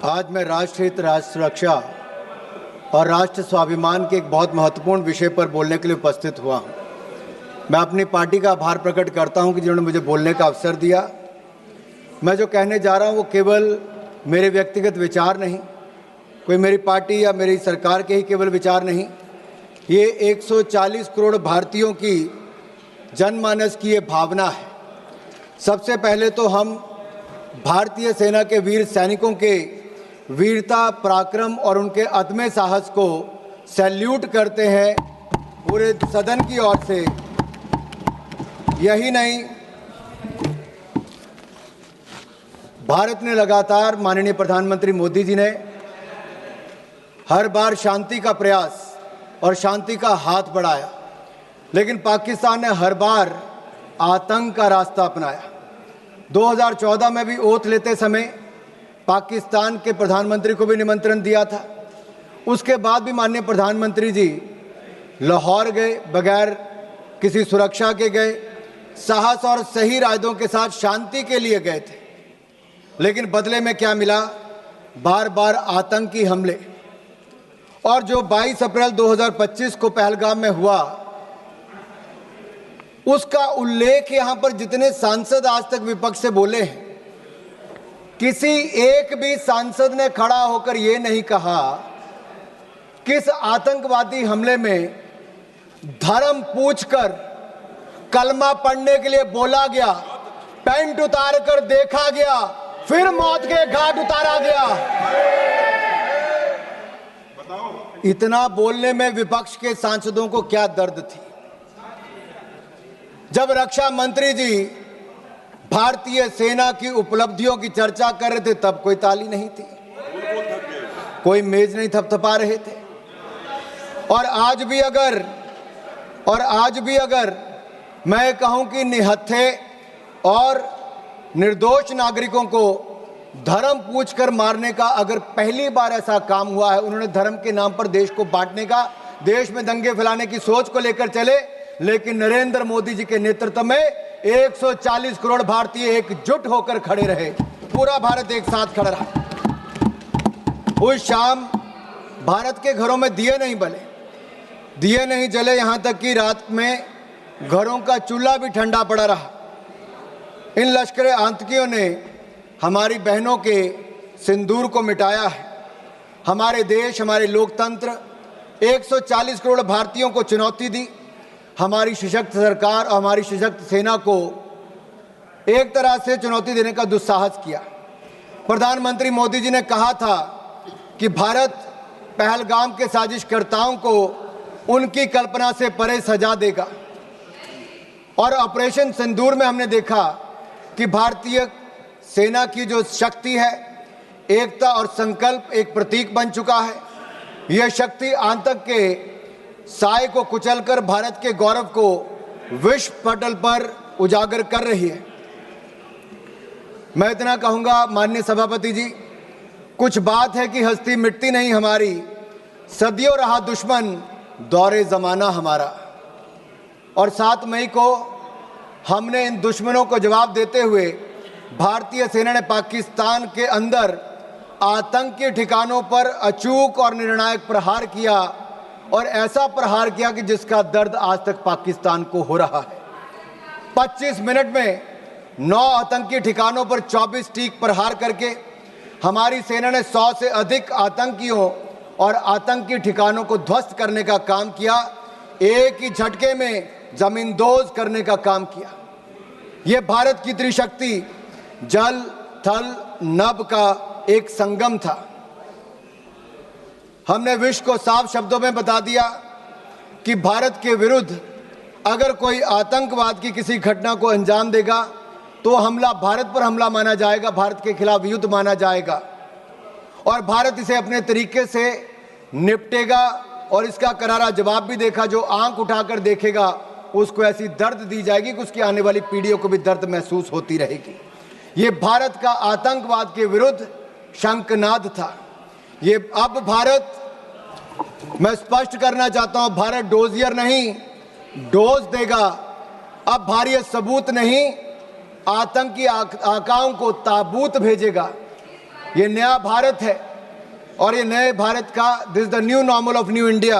आज मैं राष्ट्र हित, राष्ट्र सुरक्षा और राष्ट्र स्वाभिमान के एक बहुत महत्वपूर्ण विषय पर बोलने के लिए उपस्थित हुआ हूँ। मैं अपनी पार्टी का आभार प्रकट करता हूँ कि जिन्होंने मुझे बोलने का अवसर दिया। मैं जो कहने जा रहा हूँ वो केवल मेरे व्यक्तिगत विचार नहीं, कोई मेरी पार्टी या मेरी सरकार के ही केवल विचार नहीं, ये 140 करोड़ भारतीयों की जनमानस की ये भावना है। सबसे पहले तो हम भारतीय सेना के वीर सैनिकों के वीरता, पराक्रम और उनके अदम्य साहस को सैल्यूट करते हैं पूरे सदन की ओर से। यही नहीं, भारत ने लगातार, माननीय प्रधानमंत्री मोदी जी ने हर बार शांति का प्रयास और शांति का हाथ बढ़ाया, लेकिन पाकिस्तान ने हर बार आतंक का रास्ता अपनाया। 2014 में भी ओथ लेते समय पाकिस्तान के प्रधानमंत्री को भी निमंत्रण दिया था। उसके बाद भी माननीय प्रधानमंत्री जी लाहौर गए, बगैर किसी सुरक्षा के गए, साहस और सही इरादों के साथ शांति के लिए गए थे। लेकिन बदले में क्या मिला? बार बार आतंकी हमले। और जो 22 अप्रैल 2025 को पहलगाम में हुआ, उसका उल्लेख यहां पर जितने सांसद आज तक विपक्ष से बोले हैं, किसी एक भी सांसद ने खड़ा होकर यह नहीं कहा कि इस आतंकवादी हमले में धर्म पूछकर कलमा पढ़ने के लिए बोला गया, पैंट उतार कर देखा गया, फिर मौत के घाट उतारा गया। इतना बोलने में विपक्ष के सांसदों को क्या दर्द थी। जब रक्षा मंत्री जी भारतीय सेना की उपलब्धियों की चर्चा कर रहे थे तब कोई ताली नहीं थी, कोई मेज नहीं थपथपा रहे थे। और आज भी अगर मैं कहूं कि निहत्थे और निर्दोष नागरिकों को धर्म पूछकर मारने का अगर पहली बार ऐसा काम हुआ है, उन्होंने धर्म के नाम पर देश को बांटने का, देश में दंगे फैलाने की सोच को लेकर चले, लेकिन नरेंद्र मोदी जी के नेतृत्व में 140 करोड़ भारतीय एकजुट होकर खड़े रहे। पूरा भारत एक साथ खड़ा रहा। उस शाम भारत के घरों में दिए नहीं जले, यहां तक कि रात में घरों का चूल्हा भी ठंडा पड़ा रहा। इन लश्करे आतंकियों ने हमारी बहनों के सिंदूर को मिटाया है। हमारे देश, हमारे लोकतंत्र, 140 करोड़ भारतीयों को चुनौती दी। हमारी सशक्त सरकार और हमारी सशक्त सेना को एक तरह से चुनौती देने का दुस्साहस किया। प्रधानमंत्री मोदी जी ने कहा था कि भारत पहलगाम के साजिशकर्ताओं को उनकी कल्पना से परे सजा देगा। और ऑपरेशन सिंदूर में हमने देखा कि भारतीय सेना की जो शक्ति है, एकता और संकल्प एक प्रतीक बन चुका है। यह शक्ति आतंक के साए को कुचलकर भारत के गौरव को विश्व पटल पर उजागर कर रही है। मैं इतना कहूंगा माननीय सभापति जी, कुछ बात है कि हस्ती मिटती नहीं हमारी, सदियों रहा दुश्मन दौरे जमाना हमारा। और 7 मई को हमने इन दुश्मनों को जवाब देते हुए भारतीय सेना ने पाकिस्तान के अंदर आतंकी ठिकानों पर अचूक और निर्णायक प्रहार किया, और ऐसा प्रहार किया कि जिसका दर्द आज तक पाकिस्तान को हो रहा है। 25 मिनट में 9 आतंकी ठिकानों पर 24 ठीक प्रहार करके हमारी सेना ने 100 से अधिक आतंकियों और आतंकी ठिकानों को ध्वस्त करने का काम किया। एक ही झटके में जमींदोज करने का काम किया। यह भारत की त्रिशक्ति जल, थल, नभ का एक संगम था। हमने विश्व को साफ शब्दों में बता दिया कि भारत के विरुद्ध अगर कोई आतंकवाद की किसी घटना को अंजाम देगा तो हमला भारत पर हमला माना जाएगा, भारत के खिलाफ युद्ध माना जाएगा, और भारत इसे अपने तरीके से निपटेगा। और इसका करारा जवाब भी देखा। जो आंख उठाकर देखेगा उसको ऐसी दर्द दी जाएगी कि उसकी आने वाली पीढ़ियों को भी दर्द महसूस होती रहेगी। ये भारत का आतंकवाद के विरुद्ध शंखनाद था। ये अब भारत, मैं स्पष्ट करना चाहता हूं, भारत डोजियर नहीं, डोज देगा। अब भारत सबूत नहीं, आतंकी आकाओं को ताबूत भेजेगा। ये नया भारत है और ये नए भारत का this is the new normal of new India.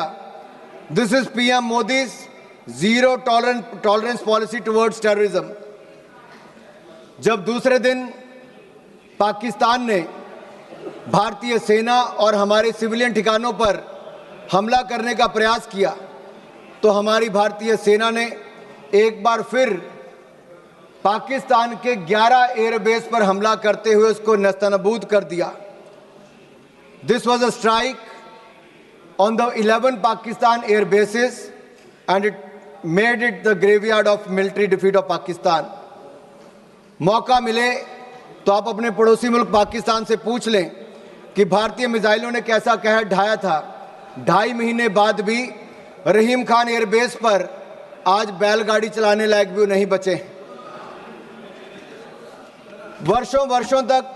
This is PM Modi's zero tolerance policy towards terrorism. जब दूसरे दिन पाकिस्तान ने भारतीय सेना और हमारे सिविलियन ठिकानों पर हमला करने का प्रयास किया तो हमारी भारतीय सेना ने एक बार फिर पाकिस्तान के 11 एयरबेस पर हमला करते हुए उसको नेस्तनाबूद कर दिया। This was a strike on the 11 Pakistan air bases and it made it the graveyard of military defeat of Pakistan. मौका मिले तो आप अपने पड़ोसी मुल्क पाकिस्तान से पूछ लें कि भारतीय मिसाइलों ने कैसा कहर ढाया था। 2.5 महीने बाद भी रहीम खान एयरबेस पर आज बैलगाड़ी चलाने लायक भी नहीं बचे। वर्षों वर्षों तक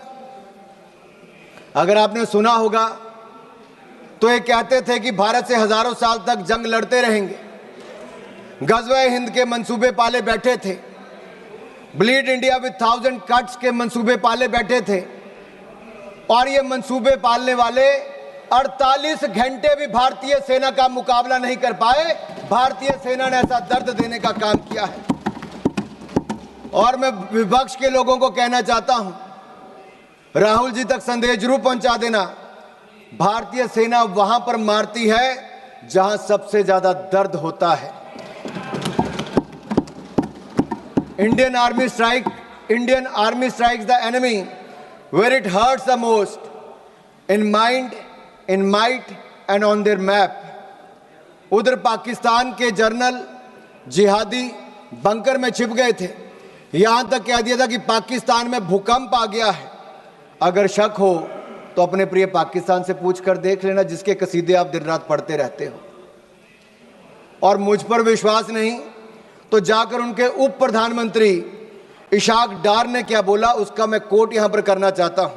अगर आपने सुना होगा तो ये कहते थे कि भारत से हजारों साल तक जंग लड़ते रहेंगे। गज़वे हिंद के मंसूबे पाले बैठे थे, ब्लीड इंडिया विद 1000 कट्स के मंसूबे पाले बैठे थे और ये मंसूबे पालने वाले 48 घंटे भी भारतीय सेना का मुकाबला नहीं कर पाए। भारतीय सेना ने ऐसा दर्द देने का काम किया है। और मैं विपक्ष के लोगों को कहना चाहता हूं, राहुल जी तक संदेश जरूर पहुंचा देना, भारतीय सेना वहां पर मारती है जहां सबसे ज्यादा दर्द होता है। Indian army strikes the enemy where it hurts the most, in mind, in might and on their map। उधर पाकिस्तान के जर्नल जिहादी बंकर में छिप गए थे, यहां तक कह दिया था कि पाकिस्तान में भूकंप आ गया है। अगर शक हो तो अपने प्रिय पाकिस्तान से पूछ कर देख लेना, जिसके कसीदे आप दिन रात पढ़ते रहते हो। और मुझ पर विश्वास नहीं तो जाकर उनके उप प्रधानमंत्री इशाक डार ने क्या बोला उसका मैं कोट यहां पर करना चाहता हूं।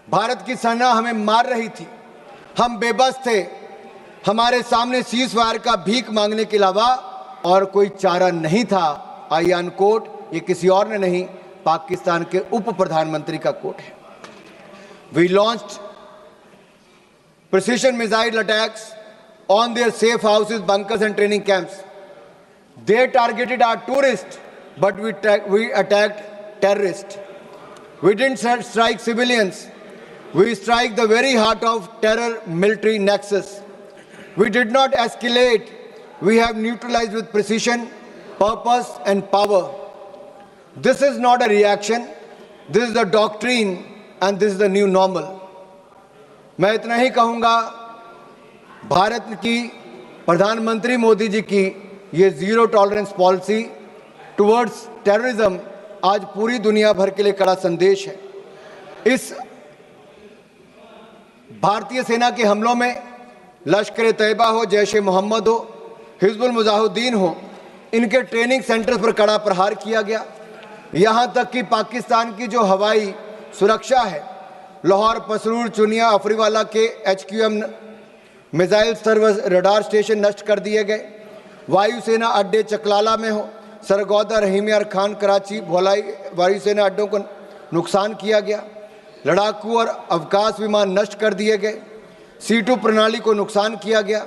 भारत की सेना हमें मार रही थी, हम बेबस थे, हमारे सामने सीज फायर का भीख मांगने के अलावा और कोई चारा नहीं था। आई अन कोट, ये किसी और ने नहीं, पाकिस्तान के उप प्रधानमंत्री का कोट है। We launched precision missile attacks on their safe houses, bunkers and training camps। They targeted our tourists, but we attacked terrorists। We didn't strike civilians, we strike the very heart of terror military nexus। We did not escalate, we have neutralized with precision, purpose and power। This is not a reaction, this is the doctrine and this is the new normal। मैं इतना ही कहूंगा, भारत की प्रधानमंत्री मोदी जी की ये zero tolerance policy towards terrorism आज पूरी दुनिया भर के लिए कड़ा संदेश है। इस भारतीय सेना के हमलों में लश्कर तैयबा हो, जैश ए मोहम्मद हो, हिजबुल मुजाहिदीन हो, इनके ट्रेनिंग सेंटर पर कड़ा प्रहार किया गया। यहाँ तक कि पाकिस्तान की जो हवाई सुरक्षा है, लाहौर, पसरूर, चुनिया, अफरीवाला के HQM missile service radar station नष्ट कर दिए गए। वायुसेना अड्डे चकलाला में हो, सरगोदा, रहीम यार खान, कराची, भोलाई वायुसेना अड्डों को नुकसान किया गया। लड़ाकू और अवकाश विमान नष्ट कर दिए गए। C2 प्रणाली को नुकसान किया गया।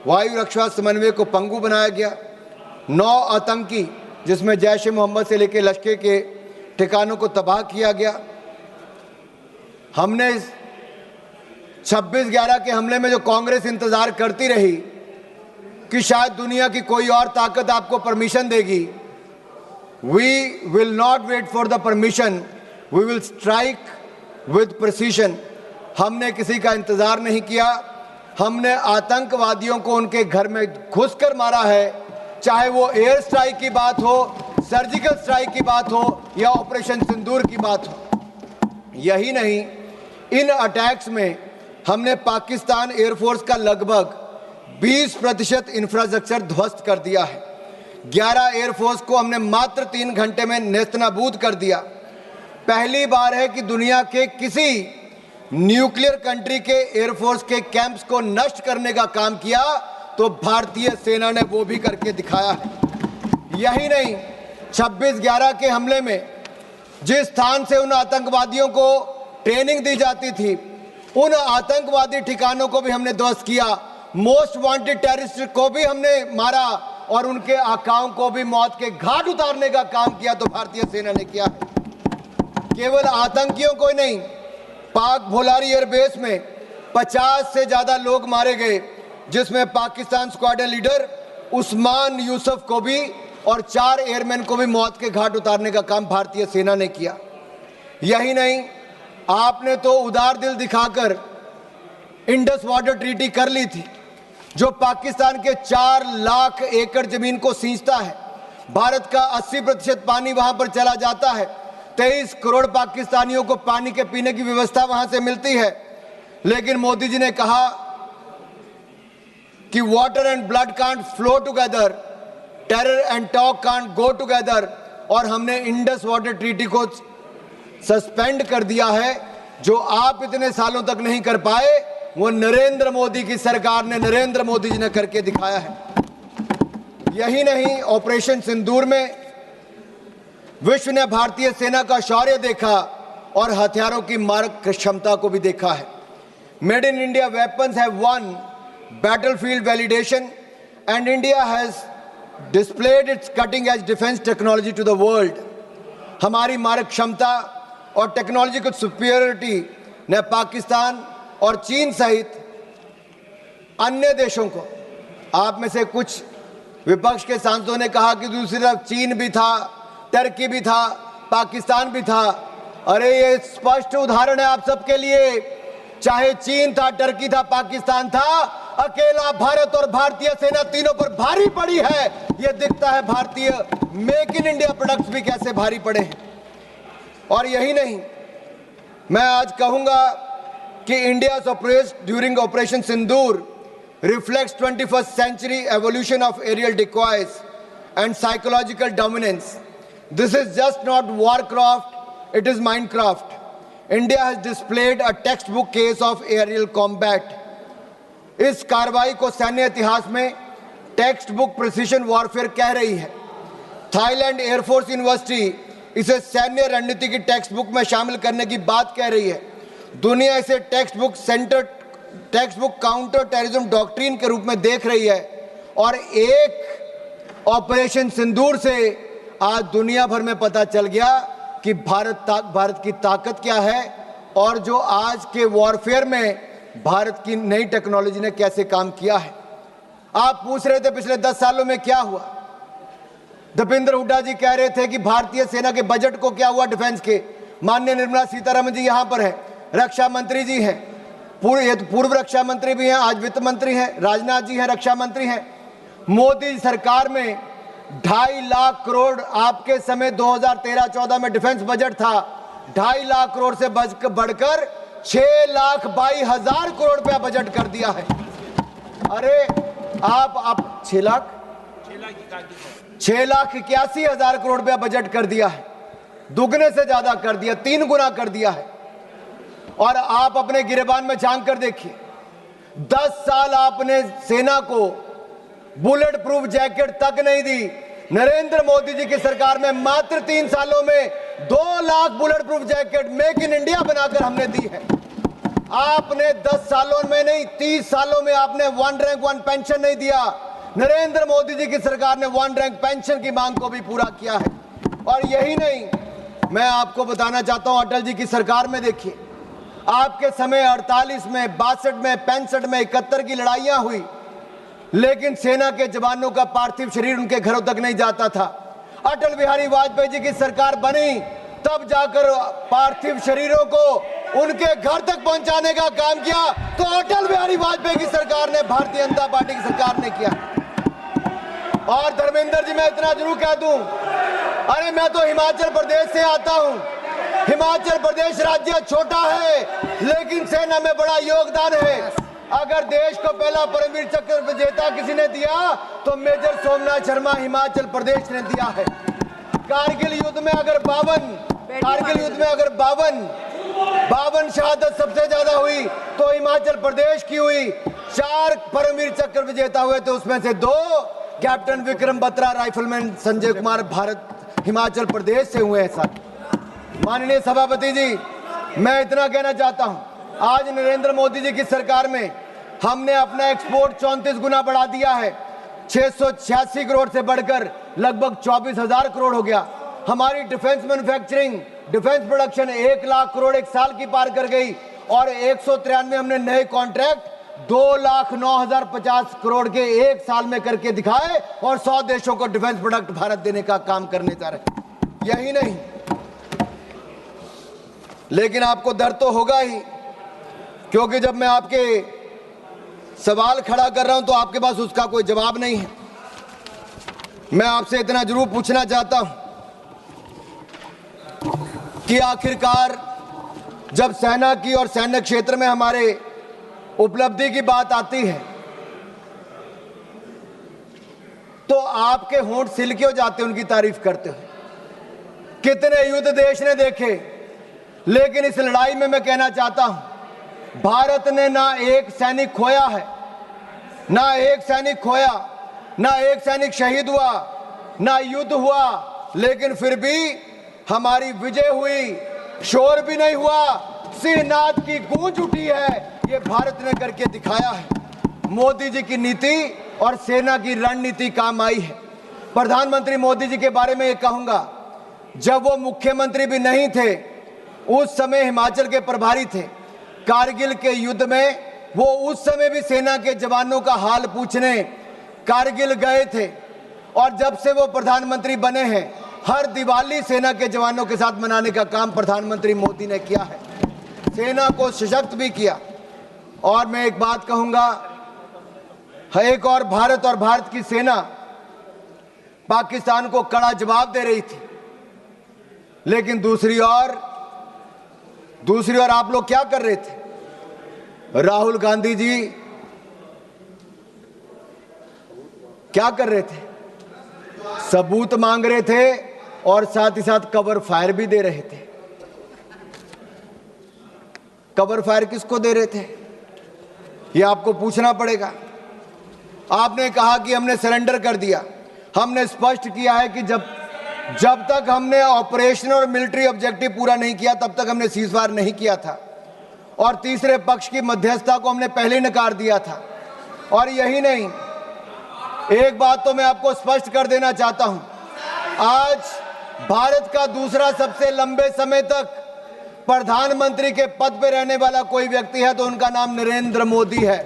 वायु रक्षा समन्वय को पंगु बनाया गया। 9 आतंकी, जिसमें जैश ए मोहम्मद से लेकर लश्कर के ठिकानों को तबाह किया गया। हमने 26/11 के हमले में जो कांग्रेस इंतजार करती रही कि शायद दुनिया की कोई और ताकत आपको परमिशन देगी, we will not wait for the permission, we will strike with precision. हमने किसी का इंतजार नहीं किया, हमने आतंकवादियों को उनके घर में घुसकर मारा है, चाहे वो एयर स्ट्राइक की बात हो, सर्जिकल स्ट्राइक की बात हो या ऑपरेशन सिंदूर की बात हो। यही नहीं, इन अटैक्स में हमने पाकिस्तान एयरफोर्स का लगभग 20% इंफ्रास्ट्रक्चर ध्वस्त कर दिया है। 11 एयरफोर्स को हमने मात्र 3 घंटे में नेस्तनाबूद कर दिया। पहली बार है कि दुनिया के किसी न्यूक्लियर कंट्री के एयरफोर्स के कैंप्स को नष्ट करने का काम किया तो भारतीय सेना ने वो भी करके दिखाया है। यही नहीं, 26/11 के हमले में जिस स्थान से उन आतंकवादियों को ट्रेनिंग दी जाती थी, उन आतंकवादी ठिकानों को भी हमने ध्वस्त किया, मोस्ट वांटेड टेररिस्ट को भी हमने मारा और उनके आकाओं को भी मौत के घाट उतारने का काम किया तो भारतीय सेना ने किया। केवल आतंकियों को ही नहीं, पाक भोलारी एयरबेस में 50 से ज्यादा लोग मारे गए, जिसमें पाकिस्तान स्क्वाड्रन लीडर उस्मान यूसुफ को भी और 4 एयरमैन को भी मौत के घाट उतारने का काम भारतीय सेना ने किया। यही नहीं, आपने तो उदार दिल दिखाकर इंडस वाटर ट्रीटी कर ली थी, जो पाकिस्तान के 4 लाख एकड़ जमीन को सींचता है। भारत का 80% पानी वहां पर चला जाता है। 23 करोड़ पाकिस्तानियों को पानी के पीने की व्यवस्था वहां से मिलती है। लेकिन मोदी जी ने कहा कि water and blood can't flow together, terror and talk can't go together, और हमने इंडस वाटर ट्रीटी को सस्पेंड कर दिया है। जो आप इतने सालों तक नहीं कर पाए, वो नरेंद्र मोदी की सरकार ने, नरेंद्र मोदी जी ने करके दिखाया है। यही नहीं, ऑपरेशन सिंदूर में विश्व ने भारतीय सेना का शौर्य देखा और हथियारों की मारक क्षमता को भी देखा है। Made in India weapons have won battlefield validation and India has displayed its cutting edge defence technology to the world. हमारी मारक क्षमता और टेक्नोलॉजिकल सुपीरियरिटी ने पाकिस्तान और चीन सहित अन्य देशों को, आप में से कुछ विपक्ष के सांसदों ने कहा कि दूसरी तरफ चीन भी था, टर्की भी था, पाकिस्तान भी था। अरे ये स्पष्ट उदाहरण है आप सबके लिए, चाहे चीन था, टर्की था, पाकिस्तान था, अकेला भारत और भारतीय सेना तीनों पर भारी पड़ी है। ये दिखता है भारतीय मेक इन इंडिया प्रोडक्ट्स भी कैसे भारी पड़े हैं। और यही नहीं, मैं आज कहूंगा कि India's operation during operation Sindoor reflects 21st century evolution of aerial decoys and psychological dominance. This is just not warcraft, it is Minecraft. India has displayed a textbook case of aerial combat. इस कार्रवाई को सैन्य इतिहास में text book precision warfare कह रही है। Thailand air force university इसे सैन्य रणनीति की टेक्स्ट बुक में शामिल करने की बात कह रही है। दुनिया इसे text book counter terrorism doctrine के रूप में देख रही है। और एक ऑपरेशन सिंदूर से आज दुनिया भर में पता चल गया कि भारत की ताकत क्या है और जो आज के वॉरफेयर में भारत की नई टेक्नोलॉजी ने कैसे काम किया है। आप पूछ रहे थे पिछले 10 सालों में क्या हुआ। दीपेंद्र हुड्डा जी कह रहे थे कि भारतीय सेना के बजट को क्या हुआ डिफेंस के। माननीय निर्मला सीतारमण जी यहाँ पर है, रक्षा मंत्री जी हैं, पूर्व रक्षा मंत्री भी हैं, आज वित्त मंत्री हैं, राजनाथ जी हैं, रक्षा मंत्री हैं। मोदी सरकार में 2.5 लाख करोड़, आपके समय 2013-14 में डिफेंस बजट था, 2.5 लाख करोड़ से बढ़कर 6,22,000 करोड़ रुपया बजट कर दिया है। अरे आप 6,81,000 करोड़ रुपया बजट कर दिया है, दुगने से ज्यादा कर दिया, 3 गुना कर दिया है। और आप अपने गिरेबान में झांक कर देखिए, 10 साल आपने सेना को बुलेट प्रूफ जैकेट तक नहीं दी। नरेंद्र मोदी जी की सरकार में मात्र 3 सालों में 2 lakh bullet proof jacket make in India बनाकर हमने दी है। आपने 10 सालों में नहीं, 30 सालों में आपने 1 रैंक 1 पेंशन नहीं दिया। नरेंद्र मोदी जी की सरकार ने 1 रैंक पेंशन की मांग को भी पूरा किया है। और यही नहीं, मैं आपको बताना चाहता हूं, अटल जी की सरकार में देखिए, आपके समय 48 में, 62 में, 65 में, 71 की लड़ाइयां हुई, लेकिन सेना के जवानों का पार्थिव शरीर उनके घरों तक नहीं जाता था। अटल बिहारी वाजपेयी जी की सरकार बनी, तब जाकर पार्थिव शरीरों को उनके घर तक पहुंचाने का काम किया। तो अटल बिहारी वाजपेयी की सरकार ने, भारतीय जनता पार्टी की सरकार ने किया। और धर्मेंद्र जी, मैं इतना जरूर कह दूं, अरे मैं तो हिमाचल प्रदेश से आता हूं। हिमाचल प्रदेश राज्य छोटा है, लेकिन सेना में बड़ा योगदान है। अगर देश को पहला परमवीर चक्र विजेता किसी ने दिया तो मेजर सोमनाथ शर्मा हिमाचल प्रदेश ने दिया है। कारगिल युद्ध में अगर 52 शहादत सबसे ज्यादा हुई तो हिमाचल प्रदेश की हुई। 4 परमवीर चक्र विजेता हुए तो उसमें से 2 कैप्टन विक्रम बत्रा, राइफलमैन संजय कुमार भारत हिमाचल प्रदेश से हुए हैं। सर माननीय सभापति जी, मैं इतना कहना चाहता हूं, आज नरेंद्र मोदी जी की सरकार में हमने अपना एक्सपोर्ट 34 गुना बढ़ा दिया है। 686 करोड़ से बढ़कर लगभग 24,000 करोड़ हो गया। हमारी defence manufacturing, defence production 1 lakh crore एक साल की पार कर गई और 193 हमने नए कॉन्ट्रैक्ट 2,09,050 करोड़ के एक साल में करके दिखाए और 100 देशों को डिफेंस प्रोडक्ट भारत देने का काम करने जा रहे। यही नहीं, लेकिन आपको डर तो होगा ही, क्योंकि जब मैं आपके सवाल खड़ा कर रहा हूं तो आपके पास उसका कोई जवाब नहीं है। मैं आपसे इतना जरूर पूछना चाहता हूं कि आखिरकार जब सेना की और सैन्य क्षेत्र में हमारे उपलब्धि की बात आती है तो आपके होंठ सिल क्यों जाते उनकी तारीफ करते हो? कितने युद्ध देश ने देखे, लेकिन इस लड़ाई में मैं कहना चाहता हूं, भारत ने ना एक सैनिक खोया है, ना एक सैनिक खोया, ना एक सैनिक शहीद हुआ, ना युद्ध हुआ, लेकिन फिर भी हमारी विजय हुई, शोर भी नहीं हुआ, सिंहनाद की गूंज उठी है। ये भारत ने करके दिखाया है। मोदी जी की नीति और सेना की रणनीति काम आई है। प्रधानमंत्री मोदी जी के बारे में ये कहूंगा, जब वो मुख्यमंत्री भी नहीं थे, उस समय हिमाचल के प्रभारी थे। कारगिल के युद्ध में वो उस समय भी सेना के जवानों का हाल पूछने कारगिल गए थे, और जब से वो प्रधानमंत्री बने हैं, हर दिवाली सेना के जवानों के साथ मनाने का काम प्रधानमंत्री मोदी ने किया है। सेना को सशक्त भी किया। और मैं एक बात कहूंगा, एक और भारत की सेना पाकिस्तान को कड़ा जवाब दे रही थी, लेकिन दूसरी ओर आप लोग क्या कर रहे थे? राहुल गांधी जी क्या कर रहे थे? सबूत मांग रहे थे और साथ ही साथ कवर फायर भी दे रहे थे। कवर फायर किसको दे रहे थे, ये आपको पूछना पड़ेगा। आपने कहा कि हमने सरेंडर कर दिया। हमने स्पष्ट किया है कि जब तक हमने ऑपरेशनल और मिलिट्री ऑब्जेक्टिव पूरा नहीं किया, तब तक हमने सीजफायर नहीं किया था, और तीसरे पक्ष की मध्यस्थता को हमने पहले नकार दिया था। और यही नहीं, एक बात तो मैं आपको स्पष्ट कर देना चाहता हूं, आज भारत का दूसरा सबसे लंबे समय तक प्रधानमंत्री के पद पर रहने वाला कोई व्यक्ति है तो उनका नाम नरेंद्र मोदी है।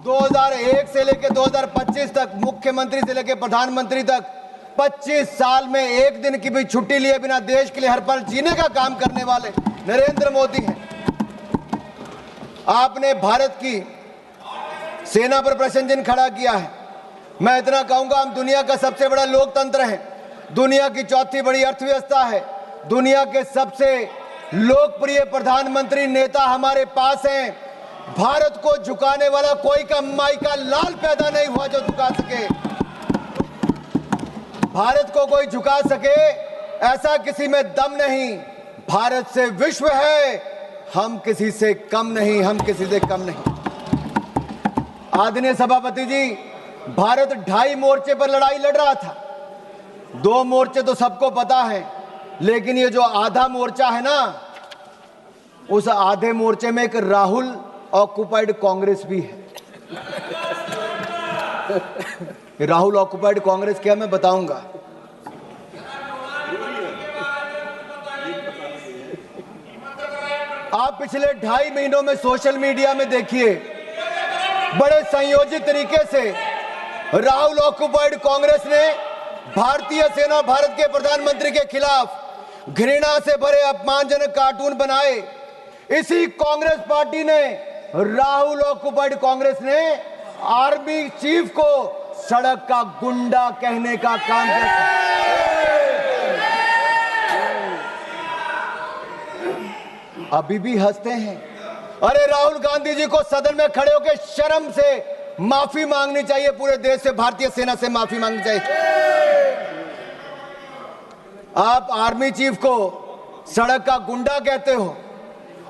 2001 से लेकर 2025 तक, मुख्यमंत्री से लेकर प्रधानमंत्री तक, 25 साल में एक दिन की भी छुट्टी लिए बिना देश के लिए हर पल जीने का काम करने वाले नरेंद्र मोदी हैं। आपने भारत की सेना पर प्रश्न चिन्ह खड़ा किया है। मैं इतना कहूंगा, हम दुनिया का सबसे बड़ा लोकतंत्र है, दुनिया की चौथी बड़ी अर्थव्यवस्था है, दुनिया के सबसे लोकप्रिय प्रधानमंत्री नेता हमारे पास हैं। भारत को झुकाने वाला कोई कमाई का लाल पैदा नहीं हुआ जो झुका सके। भारत को कोई झुका सके ऐसा किसी में दम नहीं। भारत से विश्व है, हम किसी से कम नहीं, हम किसी से कम नहीं। आदरणीय सभापति जी, भारत 2.5 मोर्चे पर लड़ाई लड़ रहा था। 2 मोर्चे तो सबको पता है, लेकिन ये जो आधा मोर्चा है ना, उस आधे मोर्चे में एक राहुल ऑक्युपाइड कांग्रेस भी है। राहुल ऑक्युपाइड कांग्रेस क्या, मैं बताऊंगा। आप पिछले 2.5 महीनों में सोशल मीडिया में देखिए, बड़े संयोजित तरीके से राहुल ऑक्युपाइड कांग्रेस ने भारतीय सेना, भारत के प्रधानमंत्री के खिलाफ घृणा से भरे अपमानजनक कार्टून बनाए। इसी कांग्रेस पार्टी ने, राहुल ऑक्युपाइड कांग्रेस ने आर्मी चीफ को सड़क का गुंडा कहने का काम किया। अभी भी हंसते हैं। अरे राहुल गांधी जी को सदन में खड़े होकर शर्म से माफी मांगनी चाहिए, पूरे देश से, भारतीय सेना से माफी मांगनी चाहिए। आप आर्मी चीफ को सड़क का गुंडा कहते हो,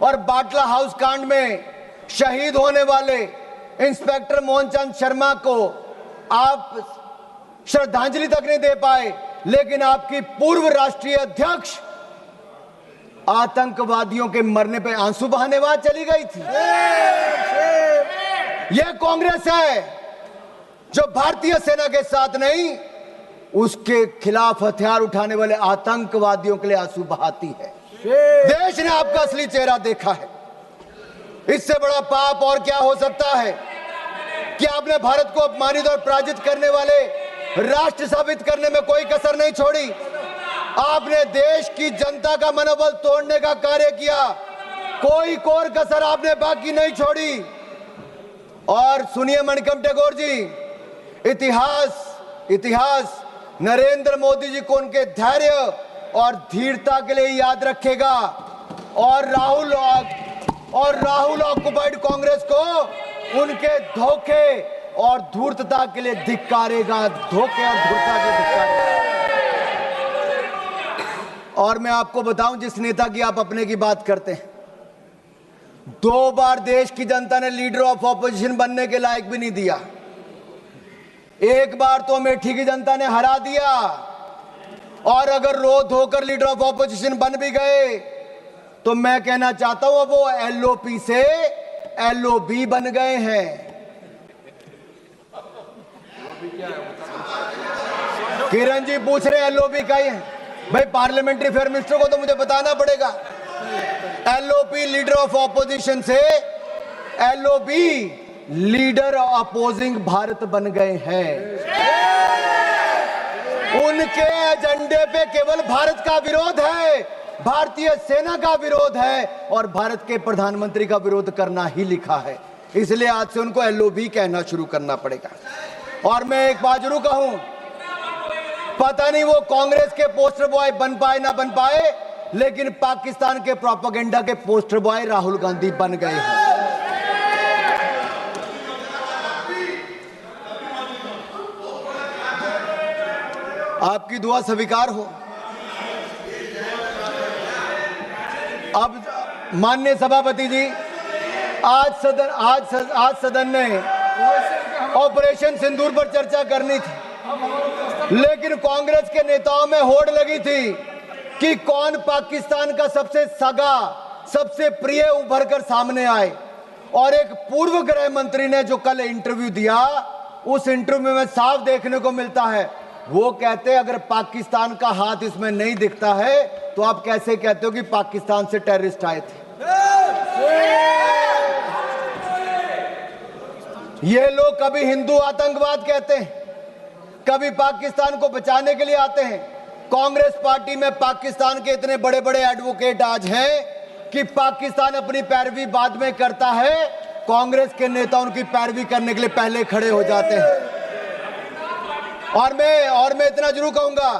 और बाटला हाउस कांड में शहीद होने वाले इंस्पेक्टर मोहनचंद शर्मा को आप श्रद्धांजलि तक नहीं दे पाए, लेकिन आपकी पूर्व राष्ट्रीय अध्यक्ष आतंकवादियों के मरने पे आंसू बहाने वहां चली गई थी। यह कांग्रेस है जो भारतीय सेना के साथ नहीं, उसके खिलाफ हथियार उठाने वाले आतंकवादियों के लिए आंसू बहाती है। देश ने आपका असली चेहरा देखा है। इससे बड़ा पाप और क्या हो सकता है कि आपने भारत को अपमानित और पराजित करने वाले राष्ट्र साबित करने में कोई कसर नहीं छोड़ी। आपने देश की जनता का मनोबल तोड़ने का कार्य किया, कोई कोर कसर आपने बाकी नहीं छोड़ी। और सुनिए मणिकम टैगोर जी, इतिहास नरेंद्र मोदी जी को उनके धैर्य और धीरता के लिए याद रखेगा, और राहुल ऑक्युपाइड कांग्रेस को उनके धोखे और धूर्तता के लिए धिक्कारेगा, धोखे और धूर्तता के लिए धिक्कारेगा। और मैं आपको बताऊं, जिस नेता की आप अपने की बात करते हैं, 2 बार देश की जनता ने लीडर ऑफ ऑपोजिशन बनने के लायक भी नहीं दिया। एक बार तो अमेठी की जनता ने हरा दिया, और अगर रो धोकर लीडर ऑफ ऑपोजिशन बन भी गए तो मैं कहना चाहता हूं वो एलओपी से एलओबी बन गए हैं। किरण जी पूछ रहे एलओबी का ही है भाई, पार्लियामेंट्री अफेयर मिनिस्टर को तो मुझे बताना पड़ेगा। एलओपी लीडर ऑफ ऑपोजिशन से एलओबी लीडर अपोजिंग भारत बन गए हैं। उनके एजेंडे पे केवल भारत का विरोध है, भारतीय सेना का विरोध है, और भारत के प्रधानमंत्री का विरोध करना ही लिखा है। इसलिए आज से उनको एलओबी कहना शुरू करना पड़ेगा। और मैं एक बात जरूर कहूं, पता नहीं वो कांग्रेस के पोस्टर बॉय बन पाए ना बन पाए, लेकिन पाकिस्तान के प्रोपेगेंडा के पोस्टर बॉय राहुल गांधी बन गए हैं। आपकी दुआ स्वीकार हो। अब माननीय सभापति जी, आज सदन ने ऑपरेशन सिंदूर पर चर्चा करनी थी, लेकिन कांग्रेस के नेताओं में होड़ लगी थी कि कौन पाकिस्तान का सबसे सगा, सबसे प्रिय उभर कर सामने आए। और एक पूर्व गृह मंत्री ने जो कल इंटरव्यू दिया, उस इंटरव्यू में साफ देखने को मिलता है, वो कहते अगर पाकिस्तान का हाथ इसमें नहीं दिखता है तो आप कैसे कहते हो कि पाकिस्तान से टेररिस्ट आए थे। ये लोग कभी हिंदू आतंकवाद कहते हैं, कभी पाकिस्तान को बचाने के लिए आते हैं। कांग्रेस पार्टी में पाकिस्तान के इतने बड़े बड़े एडवोकेट आज हैं कि पाकिस्तान अपनी पैरवी बाद में करता है, कांग्रेस के नेता उनकी पैरवी करने के लिए पहले खड़े हो जाते हैं। और मैं इतना जरूर कहूंगा,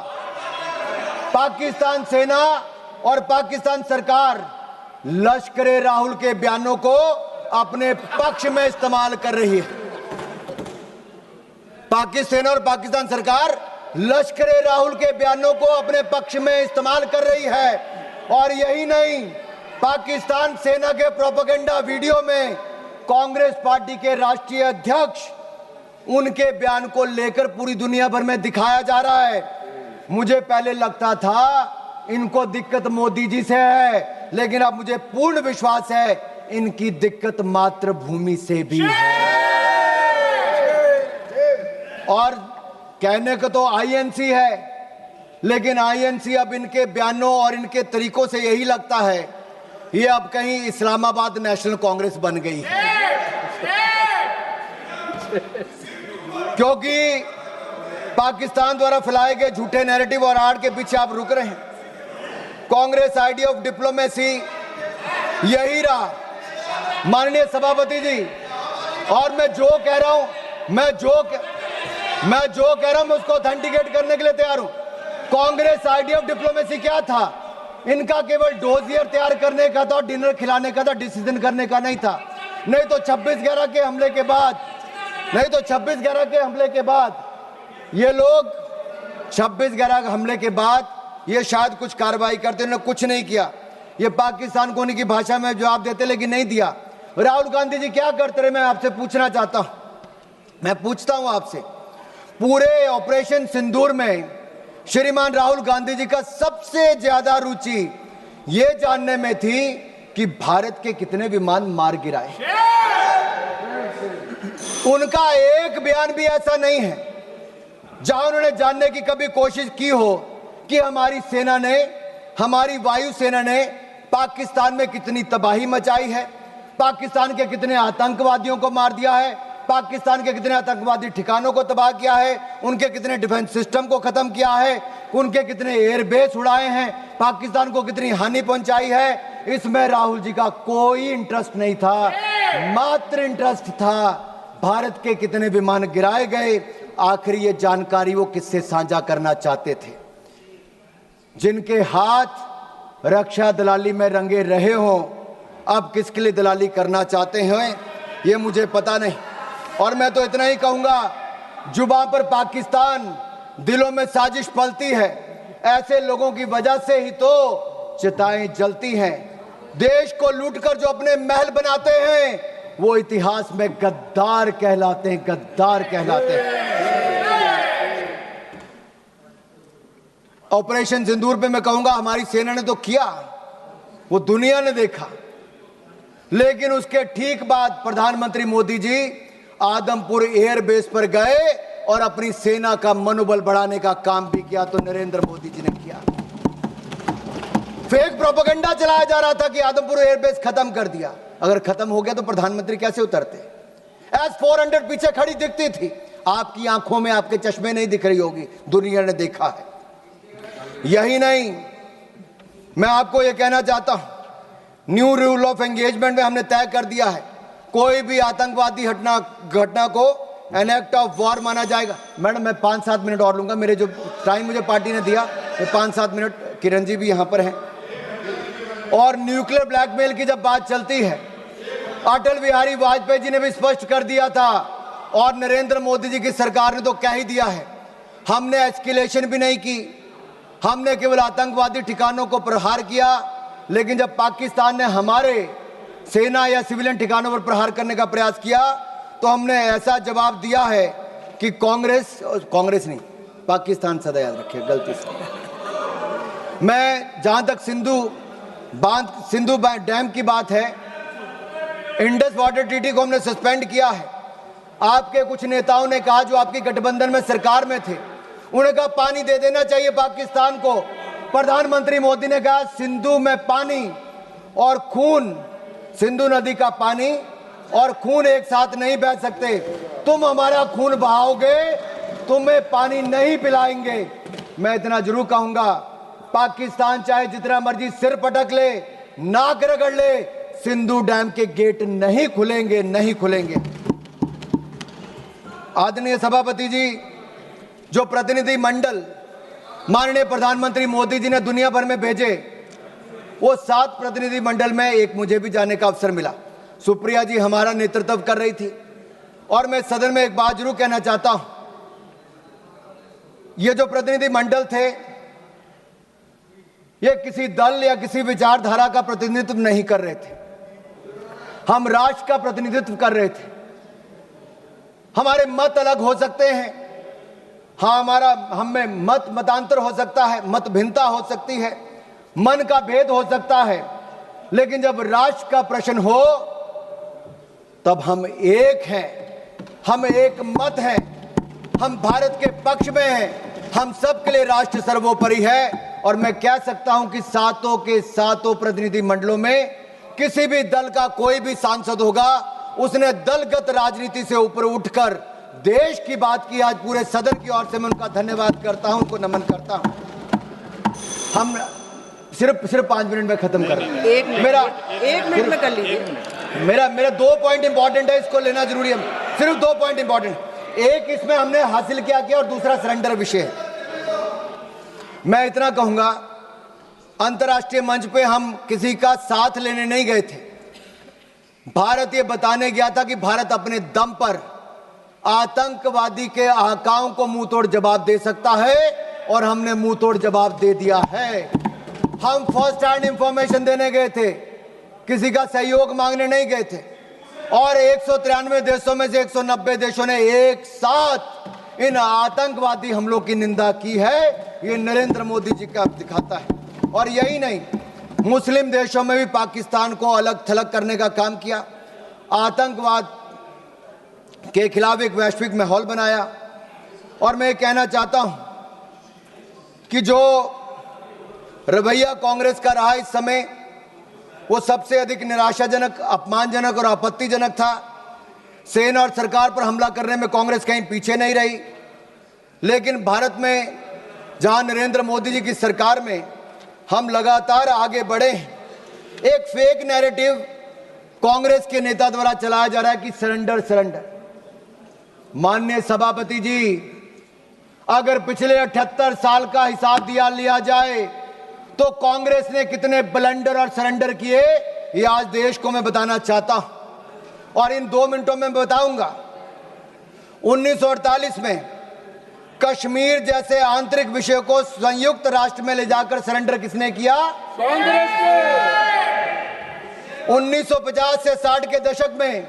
पाकिस्तान सेना और पाकिस्तान सरकार लश्करे राहुल के बयानों को अपने पक्ष में इस्तेमाल कर रही है। पाकिस्तान सेना और पाकिस्तान सरकार लश्करे राहुल के बयानों को अपने पक्ष में इस्तेमाल कर रही है। और यही नहीं, पाकिस्तान सेना के प्रोपेगेंडा वीडियो में कांग्रेस पार्टी के राष्ट्रीय अध्यक्ष उनके बयान को लेकर पूरी दुनिया भर में दिखाया जा रहा है। मुझे पहले लगता था इनको दिक्कत मोदी जी से है, लेकिन अब मुझे पूर्ण विश्वास है इनकी दिक्कत मातृभूमि से भी है। और कहने को तो आईएनसी है, लेकिन आईएनसी अब इनके बयानों और इनके तरीकों से यही लगता है ये अब कहीं इस्लामाबाद नेशनल कांग्रेस बन गई है। क्योंकि पाकिस्तान द्वारा फैलाए गए झूठे नैरेटिव और आड़ के पीछे आप रुक रहे हैं। कांग्रेस आइडिया ऑफ डिप्लोमेसी यही रहा, माननीय सभापति जी। और मैं जो कह रहा हूं मैं उसको ऑथेंटिकेट करने के लिए तैयार हूं। कांग्रेस आइडिया ऑफ डिप्लोमेसी क्या था? इनका केवल डोजियर तैयार करने का था, डिनर खिलाने का था, डिसीजन करने का नहीं था। नहीं तो 26/11 के हमले के बाद ये लोग 26/11 हमले के बाद ये शायद कुछ कार्रवाई करते, उन्होंने कुछ नहीं किया। ये पाकिस्तान को उनकी भाषा में जवाब देते, लेकिन नहीं दिया। राहुल गांधी जी क्या करते रहे, मैं आपसे पूछना चाहता हूं। मैं पूछता हूं आपसे, पूरे ऑपरेशन सिंदूर में श्रीमान राहुल गांधी जी का सबसे ज्यादा रुचि ये जानने में थी कि भारत के कितने विमान मार गिराए। उनका एक बयान भी ऐसा नहीं है जहां उन्होंने जानने की कभी कोशिश की हो कि हमारी सेना ने, हमारी वायुसेना ने पाकिस्तान में कितनी तबाही मचाई है, पाकिस्तान के कितने आतंकवादियों को मार दिया है, पाकिस्तान के कितने आतंकवादी ठिकानों को तबाह किया है, उनके कितने डिफेंस सिस्टम को खत्म किया है, उनके कितने एयरबेस उड़ाए हैं, पाकिस्तान को कितनी हानि पहुंचाई है। इसमें राहुल जी का कोई इंटरेस्ट नहीं था, मात्र इंटरेस्ट था भारत के कितने विमान गिराए गए। आखिर ये जानकारी वो किससे साझा करना चाहते थे? जिनके हाथ रक्षा दलाली में रंगे रहे हों, अब किसके लिए दलाली करना चाहते हैं ये मुझे पता नहीं। और मैं तो इतना ही कहूंगा, जुबान पर पाकिस्तान, दिलों में साजिश पलती है। ऐसे लोगों की वजह से ही तो चिताएं जलती हैं। देश को लूटकर जो अपने महल बनाते हैं वो इतिहास में गद्दार कहलाते हैं, गद्दार कहलाते हैं। ऑपरेशन सिंदूर पे मैं कहूंगा हमारी सेना ने तो किया, वो दुनिया ने देखा, लेकिन उसके ठीक बाद प्रधानमंत्री मोदी जी आदमपुर एयरबेस पर गए और अपनी सेना का मनोबल बढ़ाने का काम भी किया। तो नरेंद्र मोदी जी ने किया। फेक प्रोपेगेंडा चलाया जा रहा था कि आदमपुर एयरबेस खत्म कर दिया। अगर खत्म हो गया तो प्रधानमंत्री कैसे उतरते? S-400 पीछे खड़ी दिखती थी, आपकी आंखों में, आपके चश्मे नहीं दिख रही होगी, दुनिया ने देखा है। यही नहीं, मैं आपको यह कहना चाहता हूं, न्यू रूल ऑफ एंगेजमेंट में हमने तय कर दिया है कोई भी आतंकवादी घटना को एन एक्ट ऑफ वॉर माना जाएगा। मैडम मैं 5-7 मिनट और लूंगा, मेरे जो टाइम मुझे पार्टी ने दिया, मैं 5-7 मिनट, किरण जी भी यहां पर हैं। और न्यूक्लियर ब्लैकमेल की जब बात चलती है, अटल बिहारी वाजपेयी जी ने भी स्पष्ट कर दिया था और नरेंद्र मोदी जी की सरकार ने तो कह ही दिया है। हमने एस्केलेशन भी नहीं की, हमने केवल आतंकवादी ठिकानों को प्रहार किया। लेकिन जब पाकिस्तान ने हमारे सेना या सिविलियन ठिकानों पर प्रहार करने का प्रयास किया तो हमने ऐसा जवाब दिया है कि कांग्रेस नहीं, पाकिस्तान सदा याद रखिए, गलती से। मैं जहां तक सिंधु डैम की बात है, इंडस वाटर ट्रीटी को हमने सस्पेंड किया है। आपके कुछ नेताओं ने कहा, जो आपकी गठबंधन में सरकार में थे, उन्हें कहा पानी दे देना चाहिए पाकिस्तान को। प्रधानमंत्री मोदी ने कहा सिंधु में पानी और खून, सिंधु नदी का पानी और खून एक साथ नहीं बह सकते। तुम हमारा खून बहाओगे, तुम्हें पानी नहीं पिलाएंगे। मैं इतना जरूर कहूंगा, पाकिस्तान चाहे जितना मर्जी सिर पटक ले, नाक रगड़ ले, सिंधु डैम के गेट नहीं खुलेंगे, नहीं खुलेंगे। आदरणीय सभापति जी, जो प्रतिनिधि मंडल माननीय प्रधानमंत्री मोदी जी ने दुनिया भर में भेजे, वो 7 प्रतिनिधि मंडल में एक मुझे भी जाने का अवसर मिला। सुप्रिया जी हमारा नेतृत्व कर रही थी। और मैं सदन में एक बात जरूर कहना चाहता हूं, ये जो प्रतिनिधि मंडल थे, ये किसी दल या किसी विचारधारा का प्रतिनिधित्व नहीं कर रहे थे, हम राष्ट्र का प्रतिनिधित्व कर रहे थे। हमारे मत अलग हो सकते हैं, हाँ, हम में मतांतर हो सकता है, मत भिन्नता हो सकती है, मन का भेद हो सकता है, लेकिन जब राष्ट्र का प्रश्न हो तब हम एक हैं, हम एक मत हैं, हम भारत के पक्ष में हैं, हम सबके लिए राष्ट्र सर्वोपरि है। और मैं कह सकता हूं कि 7 के 7 प्रतिनिधि मंडलों में किसी भी दल का कोई भी सांसद होगा, उसने दलगत राजनीति से ऊपर उठकर देश की बात की। आज पूरे सदन की ओर से मैं उनका धन्यवाद करता हूं, उनको नमन करता हूं। हम सिर्फ 5 मिनट में खत्म कर रहे हैं। एक मिनट में कर लीजिए। मेरा 2 पॉइंट इंपॉर्टेंट है, इसको लेना जरूरी है। सिर्फ 2 पॉइंट इंपॉर्टेंट, एक इसमें हमने हासिल क्या किया और दूसरा सरेंडर विषय है। मैं इतना कहूंगा, अंतर्राष्ट्रीय मंच पे हम किसी का साथ लेने नहीं गए थे। भारत ये बताने गया था कि भारत अपने दम पर आतंकवादी के आकाओं को मुंह तोड़ जवाब दे सकता है, और हमने मुंह तोड़ जवाब दे दिया है। हम फर्स्ट हैंड इंफॉर्मेशन देने गए थे, किसी का सहयोग मांगने नहीं गए थे। और 193 देशों में से 190 देशों ने एक साथ इन आतंकवादी हमलों की निंदा की है। ये नरेंद्र मोदी जी का दिखाता है। और यही नहीं, मुस्लिम देशों में भी पाकिस्तान को अलग थलग करने का काम किया, आतंकवाद के खिलाफ एक वैश्विक माहौल बनाया। और मैं कहना चाहता हूं कि जो रवैया कांग्रेस का रहा इस समय, वो सबसे अधिक निराशाजनक, अपमानजनक और आपत्तिजनक था। सेना और सरकार पर हमला करने में कांग्रेस कहीं पीछे नहीं रही, लेकिन भारत में जहां नरेंद्र मोदी जी की सरकार में हम लगातार आगे बढ़े, एक फेक नैरेटिव कांग्रेस के नेता द्वारा चलाया जा रहा है कि सरेंडर सरेंडर। माननीय सभापति जी, अगर पिछले 78 साल का हिसाब लिया जाए तो कांग्रेस ने कितने ब्लंडर और सरेंडर किए, ये आज देश को मैं बताना चाहता हूं और इन 2 मिनटों में बताऊंगा। 1948 में कश्मीर जैसे आंतरिक विषय को संयुक्त राष्ट्र में ले जाकर सरेंडर किसने किया? कांग्रेस ने। 1950 से 60 के दशक में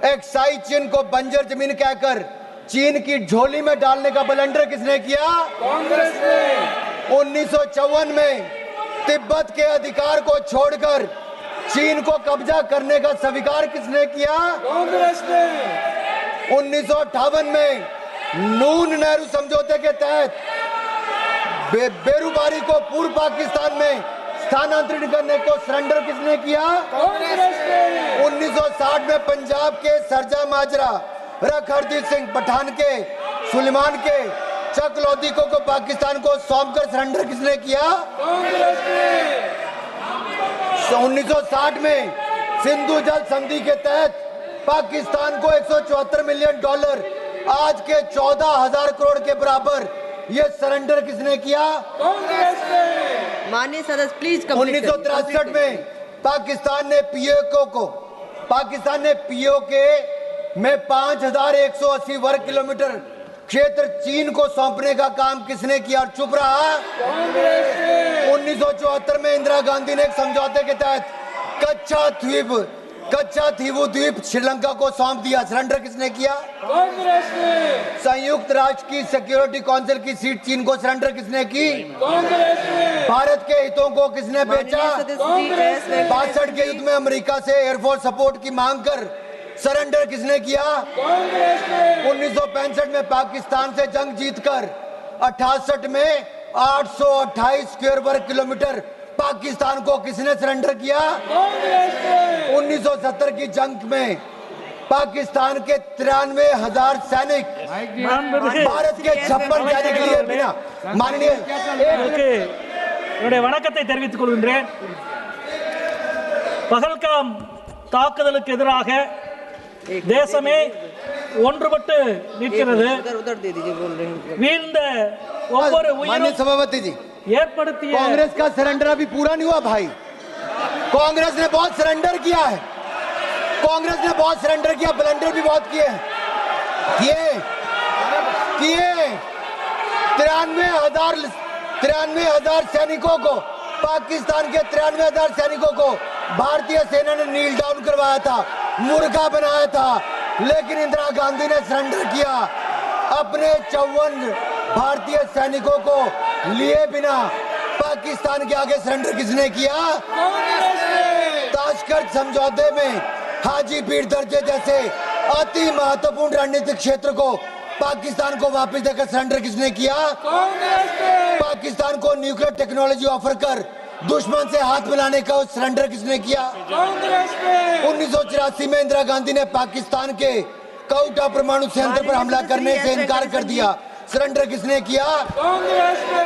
एक्साई चीन को बंजर जमीन कहकर चीन की झोली में डालने का ब्लंडर किसने किया? कांग्रेस ने। 1954 में तिब्बत के अधिकार को छोड़कर चीन को कब्जा करने का स्वीकार किसने किया? कांग्रेस ने। 1958 में नून नेहरू समझौते के तहत बेरूबारी को पूर्व पाकिस्तान में स्थानांतरित करने को सरेंडर किसने किया? कांग्रेस ने। 1960 में पंजाब के सरजा माजरा, रख हरदीप सिंह पठान के, सुलेमान के, चक लोधी को पाकिस्तान को सौंपकर सरेंडर किसने किया? कांग्रेस ने। 1960 में सिंधु जल संधि के तहत पाकिस्तान को $174 मिलियन, आज के 14,000 करोड़ के बराबर, ये सरेंडर किसने किया? कांग्रेस ने। माननीय सदस्य प्लीज। 1963 में पाकिस्तान ने पीओके में 5,180 वर्ग किलोमीटर क्षेत्र चीन को सौंपने का काम किसने किया और चुप रहा? कांग्रेस ने। 1974 में इंदिरा गांधी ने एक समझौते के तहत कच्चा थीवू द्वीप श्रीलंका को सौंप दिया, सरेंडर किसने किया? कांग्रेस ने। संयुक्त राष्ट्र की सिक्योरिटी काउंसिल की सीट चीन को सरेंडर किसने की? कांग्रेस ने। भारत के हितों को किसने बेचा? 62 के युद्ध में अमेरिका से एयरफोर्स सपोर्ट की मांग कर सरेंडर किसने किया? कांग्रेस ने। 1965 में पाकिस्तान से जंग जीतकर 68 में 828 स्क्वायर वर्ग किलोमीटर पाकिस्तान को किसने सरेंडर किया? कांग्रेस ने। 1970 की जंग में पाकिस्तान के 93,000 सैनिक भारत के 56 सैनिक लिए बिना माननीय என்னுடைய வணக்கத்தை தெரிவித்துக் கொள்கின்றேன். பகல்காம் தாக்குதலுக்கு எதிராக தேசமே ஒன்றுபட்டு நிற்கிறது. வீழ்ந்த ஒவ்வொரு உயிரும் सभापति जी ஏற்படுத்திய कांग्रेस का सरेंडर अभी पूरा नहीं हुआ भाई। कांग्रेस ने बहुत सरेंडर किया है, कांग्रेस ने बहुत सरेंडर किया, ब्लंडर भी बहुत किए 93,000 सैनिकों को, पाकिस्तान के 93,000 सैनिकों को भारतीय सेना ने नील डाउन करवाया था, मुर्गा बनाया था, लेकिन इंदिरा गांधी ने सरेंडर किया। अपने 54 भारतीय सैनिकों को लिए बिना पाकिस्तान के आगे सरेंडर किसने किया? ताशकंद समझौते में हाजी पीर दर्जे जैसे अति महत्वपूर्ण रणनीतिक क्षेत्र को पाकिस्तान को वापस देकर सरेंडर किसने किया? पाकिस्तान को न्यूक्लियर टेक्नोलॉजी ऑफर कर दुश्मन से हाथ मिलाने का सरेंडर किसने किया? 1984 में इंदिरा गांधी ने पाकिस्तान के कोटा परमाणु संयंत्र पर हमला करने से इनकार कर दिया, सरेंडर किसने किया? कांग्रेस ने।